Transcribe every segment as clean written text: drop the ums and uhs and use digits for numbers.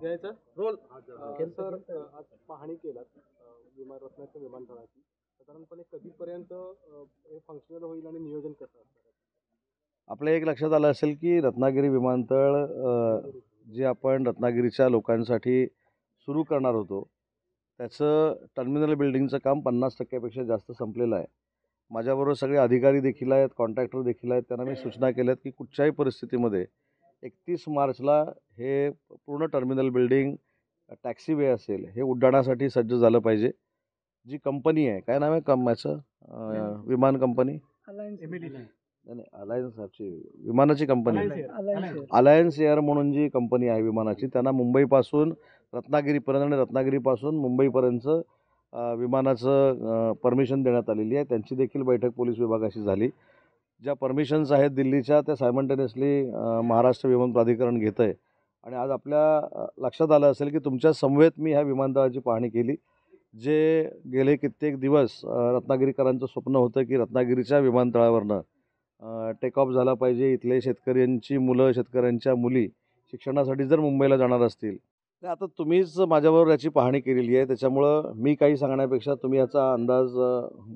घ्यायचा role sir आज पाहणी केला रत्नागिरी विमानतळाची साधारणपणे कधीपर्यंत हे फंक्शनल होईल आणि नियोजन कसं असणार? आपल्या एक लक्षात आलं असेल की रत्नागिरी विमानतळ जे आपण रत्नागिरीच्या लोकांसाठी सुरू करणार होतो त्याचं टर्मिनल बिल्डिंगचं काम 50%पेक्षा जास्त संपलेलं आहे. माझ्याबरोबर सगळे अधिकारी देखील आहेत, कॉन्ट्रॅक्टर देखील आहेत. त्यांना मी सूचना केल्यात की कुठच्याही परिस्थितीमध्ये 31 मार्चला हे पूर्ण टर्मिनल बिल्डिंग टॅक्सीवे असेल हे उड्डाणासाठी सज्ज झालं पाहिजे. जी कंपनी आहे, काय नाव आहे याचं विमान कंपनी? नाही, अलायन्स ॲपची विमानाची कंपनी अलायन्स एअर म्हणून जी कंपनी आहे विमानाची, त्यांना मुंबईपासून रत्नागिरीपर्यंत आणि रत्नागिरीपासून मुंबईपर्यंत विमानाचं परमिशन देण्यात आलेली आहे. त्यांची देखील बैठक पोलीस विभागाशी झाली. ज्या परमिशन्स आहेत दिल्लीच्या त्या सायमल्टेनियसली महाराष्ट्र विमान प्राधिकरण घेतं आहे. आणि आज आपल्या लक्षात आलं असेल की तुमच्या समवेत मी ह्या विमानतळाची पाहणी केली. जे गेले कित्येक दिवस रत्नागिरीकरांचं स्वप्न होतं की रत्नागिरीच्या विमानतळावरनं टेक ऑफ झाला पाहिजे. इथले शेतकऱ्यांची मुलं, शेतकऱ्यांच्या मुली शिक्षणासाठी जर मुंबईला जाणार असतील तर आता तुम्हीच माझ्याबरोबर याची पाहणी केलेली आहे. त्याच्यामुळं मी काही सांगण्यापेक्षा तुम्ही याचा अंदाज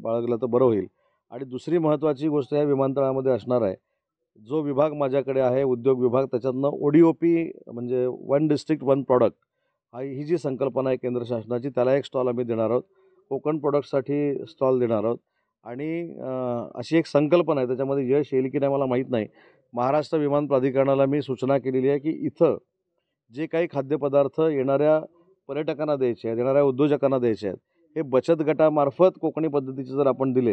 बाळगला तर बरं होईल. आणि दुसरी महत्त्वाची गोष्ट या विमानतळामध्ये असणार आहे, जो विभाग माझ्याकडे आहे उद्योग विभाग, त्याच्यातनं ODOP म्हणजे वन डिस्ट्रिक्ट वन प्रॉडक्ट ही जी संकल्पना आहे केंद्र शासनाची, त्याला एक स्टॉल आम्ही देणार आहोत. कोकण प्रोडक्टसाठी स्टॉल देणार आहोत. आणि अशी एक संकल्पना आहे, त्याच्यामध्ये यश येईल की नाही मला माहीत नाही. महाराष्ट्र विमान प्राधिकरणाला मी सूचना केलेली आहे की इथं जे काही खाद्यपदार्थ येणाऱ्या पर्यटकांना द्यायचे आहेत, येणाऱ्या उद्योजकांना द्यायचे आहेत, हे बचत गटामार्फत कोकणी पद्धतीचे जर आपण दिले